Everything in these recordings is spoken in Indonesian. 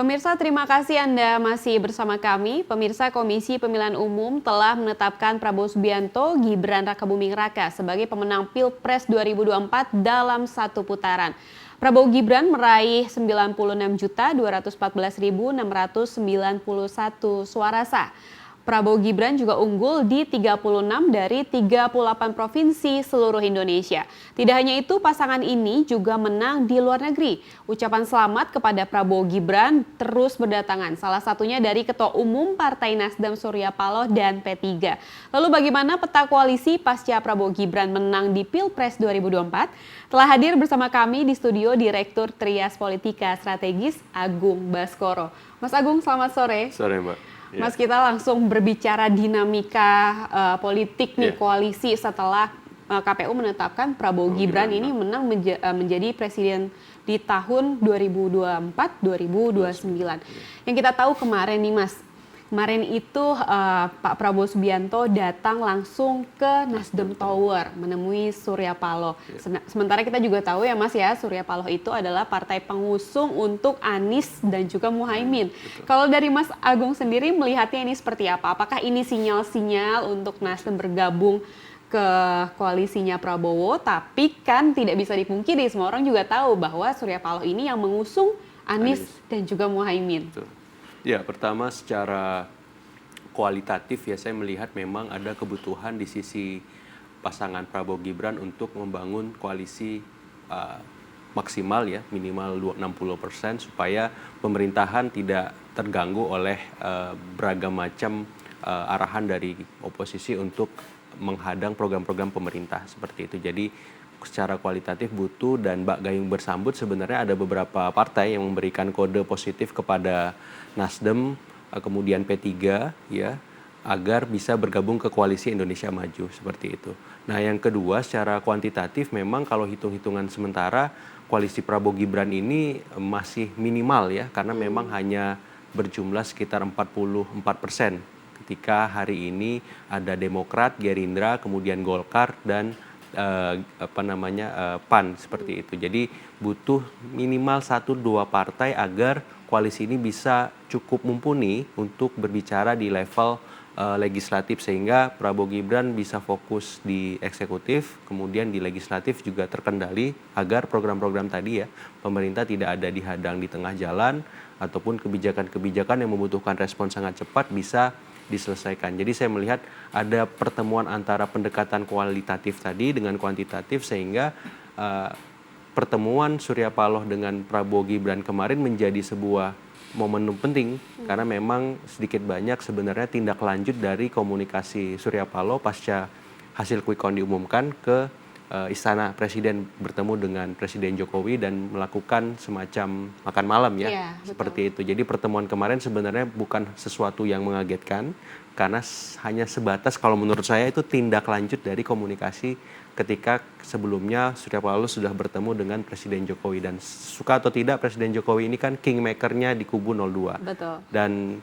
Pemirsa, terima kasih Anda masih bersama kami. Pemirsa, Komisi Pemilihan Umum telah menetapkan Prabowo Subianto Gibran Rakabuming Raka sebagai pemenang Pilpres 2024 dalam satu putaran. Prabowo Gibran meraih 96.214.691 suara sah. Prabowo Gibran juga unggul di 36 dari 38 provinsi seluruh Indonesia. Tidak hanya itu, pasangan ini juga menang di luar negeri. Ucapan selamat kepada Prabowo Gibran terus berdatangan, salah satunya dari Ketua Umum Partai Nasdem Surya Paloh dan P3. Lalu bagaimana peta koalisi pasca Prabowo Gibran menang di Pilpres 2024? Telah hadir bersama kami di studio Direktur Trias Politika Strategis Agung Baskoro. Mas Agung, selamat sore. Sore, Mbak. Ya. Mas, kita langsung berbicara dinamika politik nih, koalisi setelah KPU menetapkan Prabowo Gibran ini menang menjadi presiden di tahun 2024-2029. Yang kita tahu kemarin nih Mas, kemarin itu Pak Prabowo Subianto datang langsung ke Nasdem Tower menemui Surya Paloh. Sementara kita juga tahu ya Mas ya, Surya Paloh itu adalah partai pengusung untuk Anies dan juga Muhaimin. Kalau dari Mas Agung sendiri melihatnya ini seperti apa? Apakah ini sinyal-sinyal untuk Nasdem bergabung ke koalisinya Prabowo? Tapi kan tidak bisa dipungkiri, semua orang juga tahu bahwa Surya Paloh ini yang mengusung Anies dan juga Muhaimin. Betul. Ya, pertama secara kualitatif ya saya melihat memang ada kebutuhan di sisi pasangan Prabowo Gibran untuk membangun koalisi maksimal ya, minimal 60% supaya pemerintahan tidak terganggu oleh beragam macam arahan dari oposisi untuk menghadang program-program pemerintah seperti itu. Jadi secara kualitatif butuh, dan bak gayung bersambut sebenarnya ada beberapa partai yang memberikan kode positif kepada Nasdem, kemudian P3 ya, agar bisa bergabung ke koalisi Indonesia Maju seperti itu. Nah, yang kedua secara kuantitatif memang kalau hitung-hitungan sementara koalisi Prabowo Gibran ini masih minimal ya, karena memang hanya berjumlah sekitar 44%. Ketika hari ini ada Demokrat, Gerindra, kemudian Golkar dan PAN seperti itu. Jadi butuh minimal 1-2 partai agar koalisi ini bisa cukup mumpuni untuk berbicara di level legislatif, sehingga Prabowo Gibran bisa fokus di eksekutif, kemudian di legislatif juga terkendali agar program-program tadi ya pemerintah tidak ada dihadang di tengah jalan ataupun kebijakan-kebijakan yang membutuhkan respon sangat cepat bisa diselesaikan. Jadi saya melihat ada pertemuan antara pendekatan kualitatif tadi dengan kuantitatif, sehingga pertemuan Surya Paloh dengan Prabowo Gibran kemarin menjadi sebuah momentum penting karena memang sedikit banyak sebenarnya tindak lanjut dari komunikasi Surya Paloh pasca hasil quick count diumumkan ke Istana Presiden, bertemu dengan Presiden Jokowi dan melakukan semacam makan malam ya, seperti itu. Jadi pertemuan kemarin sebenarnya bukan sesuatu yang mengagetkan karena hanya sebatas, kalau menurut saya itu tindak lanjut dari komunikasi ketika sebelumnya Surya Paloh sudah bertemu dengan Presiden Jokowi, dan suka atau tidak Presiden Jokowi ini kan kingmaker-nya di kubu 02. Betul. Dan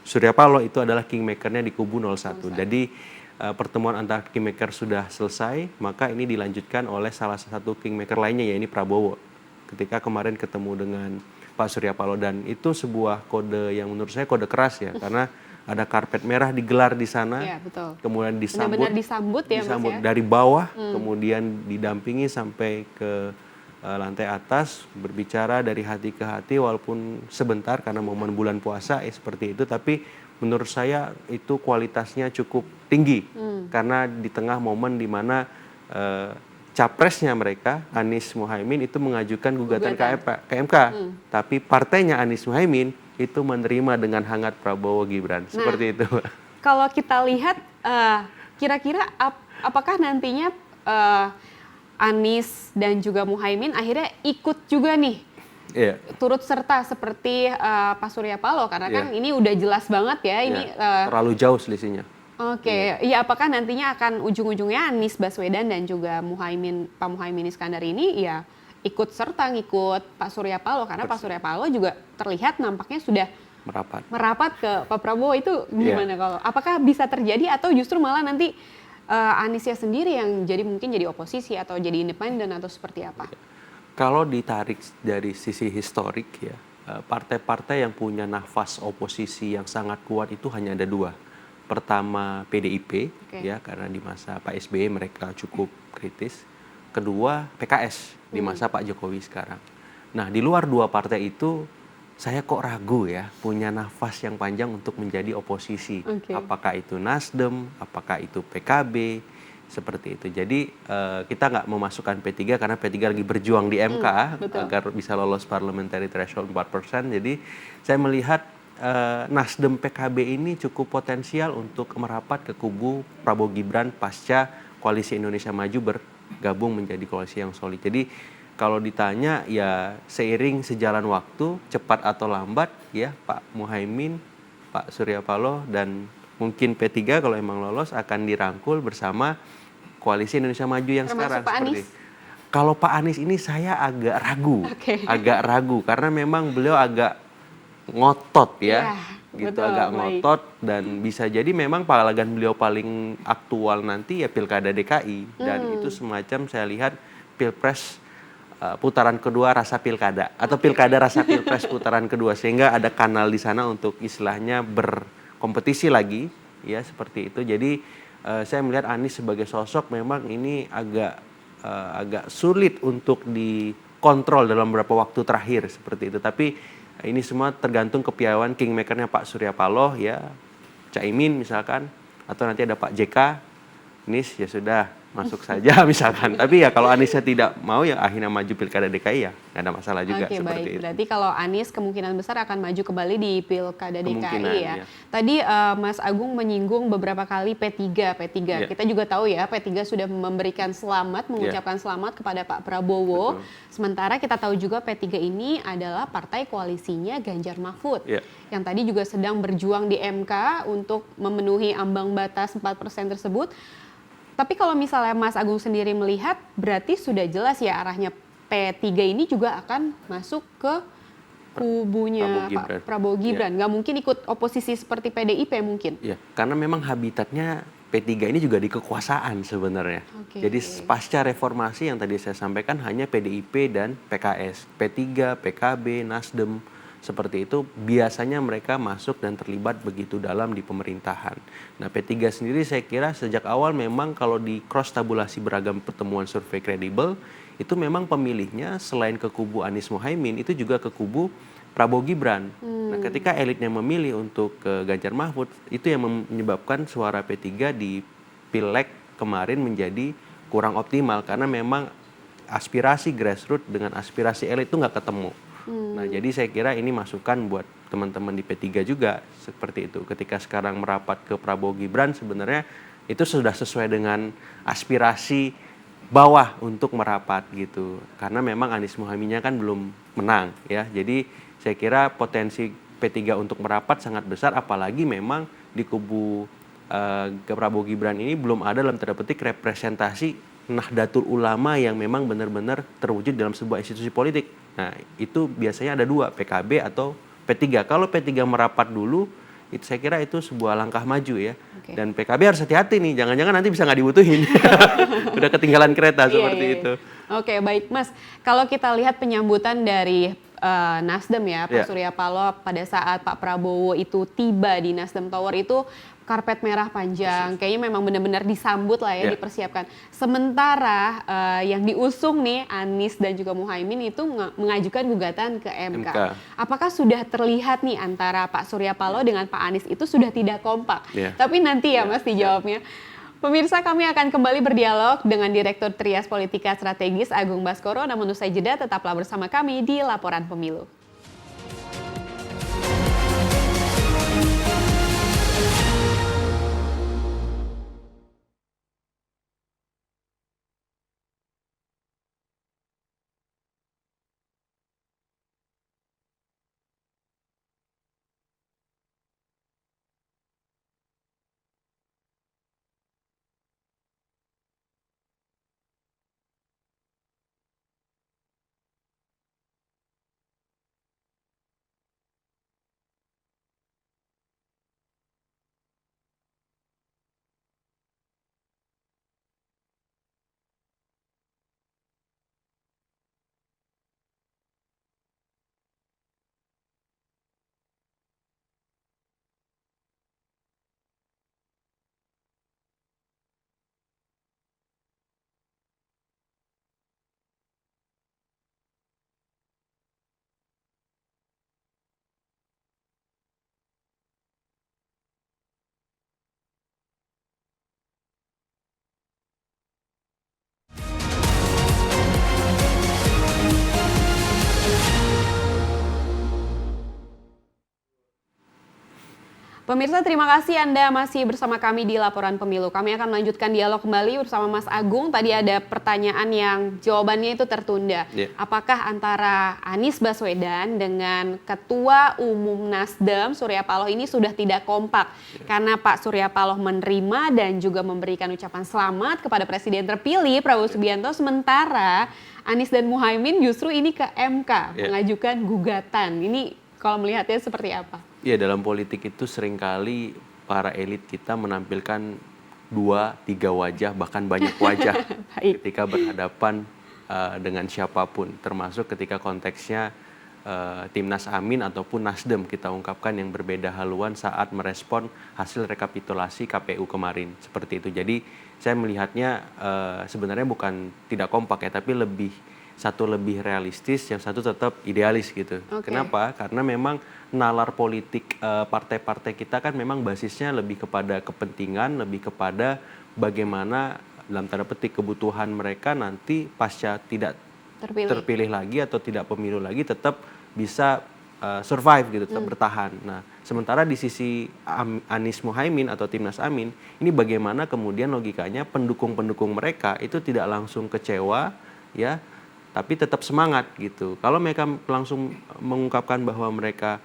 Surya Paloh itu adalah kingmaker-nya di kubu 01. Jadi pertemuan antar kingmaker sudah selesai, maka ini dilanjutkan oleh salah satu kingmaker lainnya, yaitu Prabowo. Ketika kemarin ketemu dengan Pak Surya Paloh, dan itu sebuah kode yang menurut saya kode keras ya, karena ada karpet merah digelar di sana, ya, betul. Kemudian Benar-benar disambut ya Mas ya? dari bawah, kemudian didampingi sampai ke lantai atas, berbicara dari hati ke hati walaupun sebentar karena momen bulan puasa seperti itu, tapi menurut saya itu kualitasnya cukup tinggi karena di tengah momen di mana capresnya mereka Anies Muhaimin itu mengajukan gugatan ke MK, tapi partainya Anies Muhaimin itu menerima dengan hangat Prabowo Gibran. Seperti itu. Kalau kita lihat kira-kira apakah nantinya Anies dan juga Muhaimin akhirnya ikut juga nih turut serta seperti Pak Surya Paloh, karena kan ini udah jelas banget ya ini terlalu jauh selisihnya. Oke, ya apakah nantinya akan ujung-ujungnya Anies Baswedan dan juga Pak Muhaimin Iskandar ini ya ikut serta ngikut Pak Surya Paloh, karena Pak Surya Paloh juga terlihat nampaknya sudah merapat ke Pak Prabowo. Itu gimana kalau apakah bisa terjadi atau justru malah nanti Aniesnya sendiri yang mungkin jadi oposisi atau jadi independen atau seperti apa? Kalau ditarik dari sisi historik ya, partai-partai yang punya nafas oposisi yang sangat kuat itu hanya ada dua. Pertama PDIP, ya karena di masa Pak SBY mereka cukup kritis. Kedua PKS di masa Pak Jokowi sekarang. Nah di luar dua partai itu saya kok ragu ya punya nafas yang panjang untuk menjadi oposisi. Apakah itu Nasdem, apakah itu PKB, seperti itu. Jadi kita nggak memasukkan P3 karena P3 lagi berjuang di MK agar bisa lolos parliamentary threshold 4%. Jadi saya melihat Nasdem PKB ini cukup potensial untuk merapat ke kubu Prabowo Gibran pasca Koalisi Indonesia Maju bergabung menjadi koalisi yang solid. Jadi kalau ditanya ya seiring sejalan waktu cepat atau lambat ya Pak Muhaimin, Pak Surya Paloh dan mungkin P3 kalau emang lolos akan dirangkul bersama Koalisi Indonesia Maju yang termasuk sekarang Pak seperti. Anies. Kalau Pak Anies ini saya agak ragu karena memang beliau agak ngotot ya, gitu betul, agak baik. ngotot dan bisa jadi memang pengalaman beliau paling aktual nanti ya Pilkada DKI dan itu semacam saya lihat Pilpres putaran kedua rasa pilkada atau pilkada rasa pilpres putaran kedua sehingga ada kanal di sana untuk istilahnya berkompetisi lagi ya seperti itu. Jadi saya melihat Anies sebagai sosok memang ini agak sulit untuk dikontrol dalam beberapa waktu terakhir seperti itu. Tapi ini semua tergantung kepiawaian kingmakernya Pak Surya Paloh ya, Caimin misalkan, atau nanti ada Pak JK, Anies ya sudah masuk saja misalkan. Tapi ya kalau Aniesnya tidak mau ya akhirnya maju Pilkada DKI ya nggak ada masalah juga seperti baik. itu. Berarti kalau Anies kemungkinan besar akan maju kembali di Pilkada DKI ya. Ya. Tadi Mas Agung menyinggung beberapa kali P3. Ya. Kita juga tahu ya P3 sudah memberikan selamat, mengucapkan selamat kepada Pak Prabowo. Betul. Sementara kita tahu juga P3 ini adalah partai koalisinya Ganjar Mahfud. Ya. Yang tadi juga sedang berjuang di MK untuk memenuhi ambang batas 4% tersebut. Tapi kalau misalnya Mas Agung sendiri melihat, berarti sudah jelas ya arahnya P3 ini juga akan masuk ke kubunya Pak Prabowo Gibran. Nggak mungkin ikut oposisi seperti PDIP mungkin. Ya, karena memang habitatnya P3 ini juga di kekuasaan sebenarnya. Jadi pasca reformasi yang tadi saya sampaikan hanya PDIP dan PKS. P3, PKB, Nasdem, seperti itu biasanya mereka masuk dan terlibat begitu dalam di pemerintahan. Nah P3 sendiri saya kira sejak awal memang kalau di cross tabulasi beragam pertemuan survei kredibel itu memang pemilihnya selain ke kubu Anies Muhaimin itu juga ke kubu Prabowo Gibran. Nah ketika elitnya memilih untuk ke Ganjar Mahfud itu yang menyebabkan suara P3 di Pileg kemarin menjadi kurang optimal karena memang aspirasi grassroots dengan aspirasi elit itu nggak ketemu. Nah, jadi saya kira ini masukan buat teman-teman di P3 juga seperti itu. Ketika sekarang merapat ke Prabowo Gibran sebenarnya itu sudah sesuai dengan aspirasi bawah untuk merapat gitu. Karena memang Anies Muhaiminnya kan belum menang ya. Jadi saya kira potensi P3 untuk merapat sangat besar apalagi memang di kubu Prabowo Gibran ini belum ada dalam tanda petik representasi Nahdlatul Ulama yang memang benar-benar terwujud dalam sebuah institusi politik. Nah, itu biasanya ada dua, PKB atau P3. Kalau P3 merapat dulu, itu saya kira itu sebuah langkah maju ya. Dan PKB harus hati-hati nih, jangan-jangan nanti bisa nggak dibutuhin. Udah ketinggalan kereta seperti itu. Oke, baik Mas. Kalau kita lihat penyambutan dari Nasdem ya, Pak Surya Paloh pada saat Pak Prabowo itu tiba di Nasdem Tower itu karpet merah panjang, kayaknya memang benar-benar disambut lah ya, dipersiapkan. Sementara yang diusung nih Anies dan juga Muhaimin itu mengajukan gugatan ke MK. Apakah sudah terlihat nih antara Pak Surya Paloh dengan Pak Anies itu sudah tidak kompak? Tapi nanti ya Mas dijawabnya. Pemirsa, kami akan kembali berdialog dengan Direktur Trias Politika Strategis Agung Baskoro. Namun usai jeda tetaplah bersama kami di Laporan Pemilu. Pemirsa, terima kasih Anda masih bersama kami di Laporan Pemilu. Kami akan melanjutkan dialog kembali bersama Mas Agung. Tadi ada pertanyaan yang jawabannya itu tertunda. Apakah antara Anies Baswedan dengan Ketua Umum Nasdem Surya Paloh ini sudah tidak kompak? Karena Pak Surya Paloh menerima dan juga memberikan ucapan selamat kepada Presiden terpilih Prabowo Subianto, sementara Anies dan Muhaimin justru ini ke MK mengajukan gugatan. Ini kalau melihatnya seperti apa? Ya, dalam politik itu seringkali para elit kita menampilkan 2-3 wajah, bahkan banyak wajah ketika berhadapan dengan siapapun, termasuk ketika konteksnya Timnas Amin ataupun Nasdem kita ungkapkan yang berbeda haluan saat merespon hasil rekapitulasi KPU kemarin, seperti itu. Jadi saya melihatnya sebenarnya bukan tidak kompak ya, tapi satu lebih realistis, yang satu tetap idealis gitu. Kenapa? Karena memang nalar politik partai-partai kita kan memang basisnya lebih kepada kepentingan, lebih kepada bagaimana dalam tanda petik kebutuhan mereka nanti pasca tidak terpilih lagi atau tidak pemilu lagi tetap bisa survive gitu, tetap bertahan. Nah, sementara di sisi Anies Muhaimin atau Timnas Amin, ini bagaimana kemudian logikanya pendukung-pendukung mereka itu tidak langsung kecewa ya, tapi tetap semangat gitu. Kalau mereka langsung mengungkapkan bahwa mereka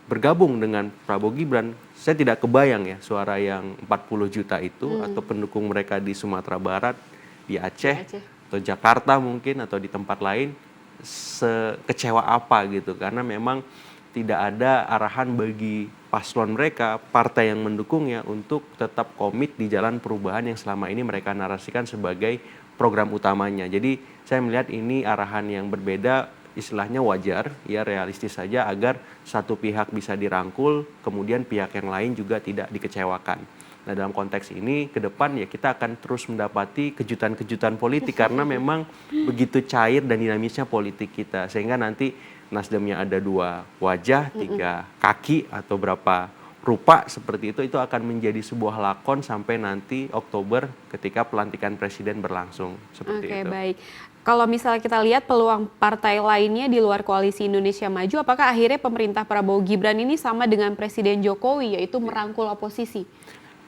bergabung dengan Prabowo Gibran, saya tidak kebayang ya suara yang 40 juta itu atau pendukung mereka di Sumatera Barat, di Aceh, atau Jakarta mungkin atau di tempat lain sekecewa apa gitu. Karena memang tidak ada arahan bagi paslon mereka, partai yang mendukungnya untuk tetap komit di jalan perubahan yang selama ini mereka narasikan sebagai program utamanya. Jadi saya melihat ini arahan yang berbeda, istilahnya wajar, ya realistis saja agar satu pihak bisa dirangkul, kemudian pihak yang lain juga tidak dikecewakan. Nah, dalam konteks ini ke depan ya kita akan terus mendapati kejutan-kejutan politik karena memang begitu cair dan dinamisnya politik kita, sehingga nanti Nasdemnya ada 2 wajah, 3 kaki atau berapa rupa seperti itu akan menjadi sebuah lakon sampai nanti Oktober ketika pelantikan presiden berlangsung seperti itu. Baik. Kalau misalnya kita lihat peluang partai lainnya di luar koalisi Indonesia Maju, apakah akhirnya pemerintah Prabowo Gibran ini sama dengan Presiden Jokowi, yaitu merangkul oposisi?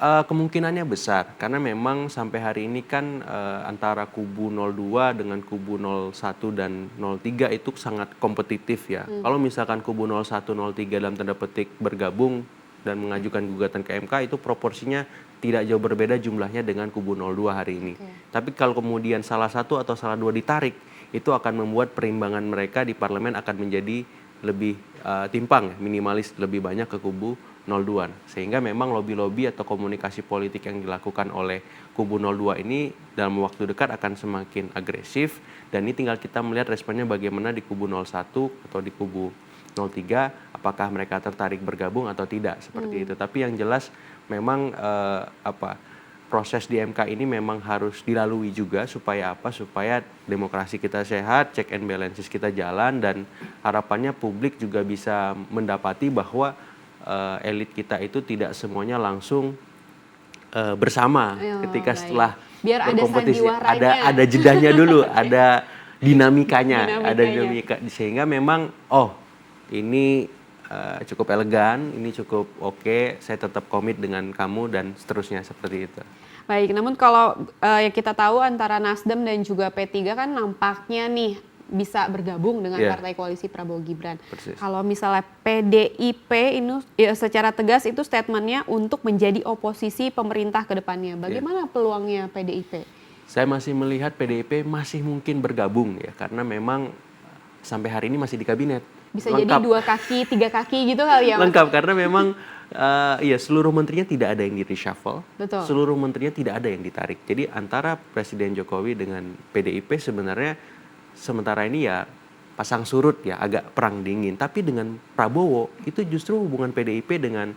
Kemungkinannya besar, karena memang sampai hari ini kan antara kubu 02 dengan kubu 01 dan 03 itu sangat kompetitif ya. Kalau misalkan kubu 01, 03 dalam tanda petik bergabung dan mengajukan gugatan ke MK, itu proporsinya tidak jauh berbeda jumlahnya dengan kubu 02 hari ini. Tapi kalau kemudian salah satu atau salah dua ditarik, itu akan membuat perimbangan mereka di parlemen akan menjadi lebih timpang, minimalis lebih banyak ke kubu 02. Sehingga memang lobby-lobby atau komunikasi politik yang dilakukan oleh kubu 02 ini dalam waktu dekat akan semakin agresif, dan ini tinggal kita melihat responnya bagaimana di kubu 01 atau di kubu 03, apakah mereka tertarik bergabung atau tidak seperti itu. Tapi yang jelas memang proses di MK ini memang harus dilalui juga supaya demokrasi kita sehat, check and balances kita jalan, dan harapannya publik juga bisa mendapati bahwa elit kita itu tidak semuanya langsung bersama ketika setelah berkompetisi. Ada jedahnya dulu, ada dinamikanya, sehingga memang ini cukup elegan, ini cukup oke, saya tetap komit dengan kamu dan seterusnya seperti itu. Baik, namun kalau yang kita tahu antara Nasdem dan juga P3 kan nampaknya nih bisa bergabung dengan partai koalisi Prabowo Gibran. Persis. Kalau misalnya PDIP ini ya, secara tegas itu statementnya untuk menjadi oposisi pemerintah ke depannya. Bagaimana peluangnya PDIP? Saya masih melihat PDIP masih mungkin bergabung ya, karena memang sampai hari ini masih di kabinet. Bisa lengkap. Jadi 2 kaki, 3 kaki gitu kali ya, Mas? Lengkap, karena memang seluruh menterinya tidak ada yang di reshuffle, seluruh menterinya tidak ada yang ditarik. Jadi antara Presiden Jokowi dengan PDIP sebenarnya sementara ini ya pasang surut ya, agak perang dingin. Tapi dengan Prabowo itu justru hubungan PDIP dengan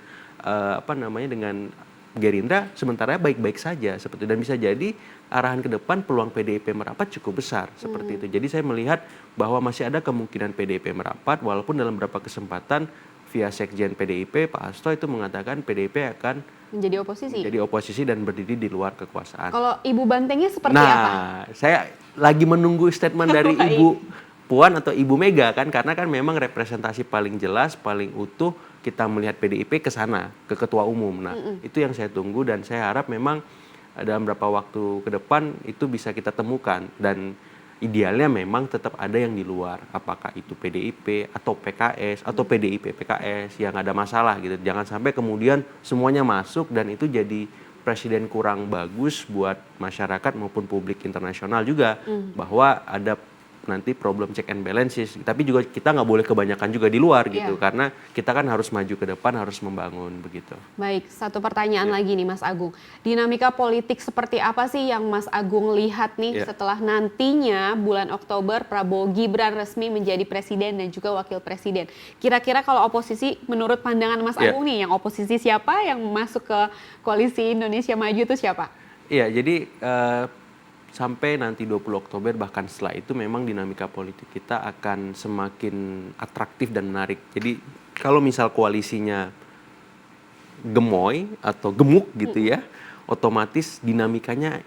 dengan Gerindra sementara baik-baik saja seperti, dan bisa jadi arahan ke depan peluang PDIP merapat cukup besar seperti itu. Jadi saya melihat bahwa masih ada kemungkinan PDIP merapat, walaupun dalam beberapa kesempatan via Sekjen PDIP Pak Hasto itu mengatakan PDIP akan menjadi oposisi dan berdiri di luar kekuasaan. Kalau Ibu Bantengnya seperti apa? Nah, saya lagi menunggu statement dari Ibu Puan atau Ibu Mega kan, karena kan memang representasi paling jelas, paling utuh kita melihat PDIP ke sana, ke ketua umum. Nah, itu yang saya tunggu dan saya harap memang dalam beberapa waktu ke depan itu bisa kita temukan, dan idealnya memang tetap ada yang di luar, apakah itu PDIP atau PKS atau PDIP PKS, yang ada masalah gitu. Jangan sampai kemudian semuanya masuk dan itu jadi presiden kurang bagus buat masyarakat maupun publik internasional juga, bahwa ada nanti problem check and balances. Tapi juga kita nggak boleh kebanyakan juga di luar gitu, karena kita kan harus maju ke depan, harus membangun begitu. Baik, satu pertanyaan lagi nih Mas Agung. Dinamika politik seperti apa sih yang Mas Agung lihat nih setelah nantinya bulan Oktober Prabowo Gibran resmi menjadi presiden dan juga wakil presiden? Kira-kira kalau oposisi menurut pandangan Mas Agung nih, yang oposisi siapa, yang masuk ke koalisi Indonesia Maju itu siapa? Iya, jadi sampai nanti 20 Oktober bahkan setelah itu memang dinamika politik kita akan semakin atraktif dan menarik. Jadi kalau misal koalisinya gemoy atau gemuk gitu ya, otomatis dinamikanya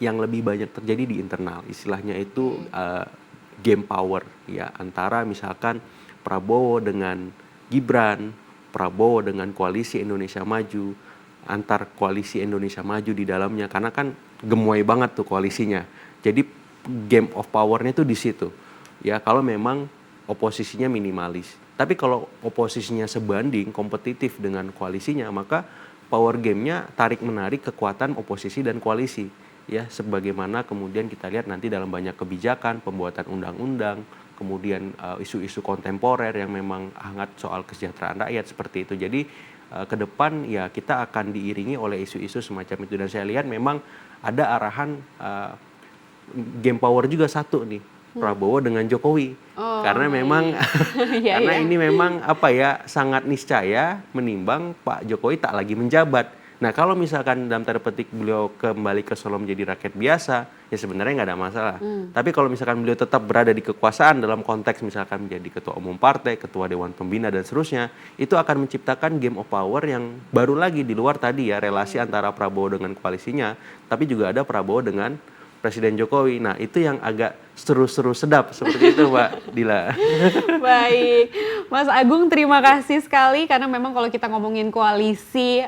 yang lebih banyak terjadi di internal. Istilahnya itu game power ya, antara misalkan Prabowo dengan Gibran, Prabowo dengan koalisi Indonesia Maju, antar koalisi Indonesia Maju di dalamnya, karena kan gemoy banget tuh koalisinya. Jadi game of power-nya tuh di situ. Ya, kalau memang oposisinya minimalis. Tapi kalau oposisinya sebanding kompetitif dengan koalisinya, maka power game-nya tarik-menarik kekuatan oposisi dan koalisi. Ya, sebagaimana kemudian kita lihat nanti dalam banyak kebijakan, pembuatan undang-undang, kemudian isu-isu kontemporer yang memang hangat soal kesejahteraan rakyat seperti itu. Jadi ke depan ya kita akan diiringi oleh isu-isu semacam itu, dan saya lihat memang ada arahan game power juga satu nih, Prabowo dengan Jokowi. Karena memang karena ini memang apa ya, sangat niscaya menimbang Pak Jokowi tak lagi menjabat. Nah, kalau misalkan dalam tanda petik beliau kembali ke Solo menjadi rakyat biasa, ya sebenarnya nggak ada masalah. Tapi kalau misalkan beliau tetap berada di kekuasaan dalam konteks misalkan menjadi ketua umum partai, ketua dewan pembina dan seterusnya, itu akan menciptakan game of power yang baru lagi di luar tadi ya, relasi antara Prabowo dengan koalisinya, tapi juga ada Prabowo dengan Presiden Jokowi. Nah, itu yang agak seru-seru sedap seperti itu, Mbak Dila. Baik, Mas Agung terima kasih sekali, karena memang kalau kita ngomongin koalisi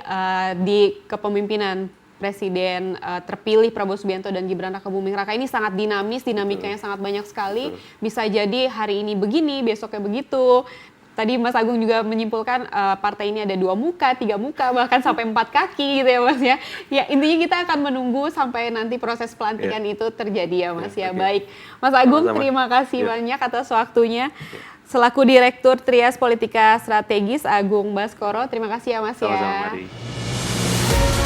di kepemimpinan Presiden terpilih Prabowo Subianto dan Gibran Rakabuming Raka ini sangat dinamis, dinamikanya sangat banyak sekali. Bisa jadi hari ini begini, besoknya begitu. Tadi Mas Agung juga menyimpulkan partai ini ada 2 muka, 3 muka, bahkan sampai 4 kaki gitu ya Mas ya. Ya intinya kita akan menunggu sampai nanti proses pelantikan itu terjadi ya Mas ya. Baik, Mas Agung terima kasih banyak atas waktunya. Selaku Direktur Trias Politika Strategis Agung Baskoro, terima kasih ya Mas ya. Sama-sama, Mari.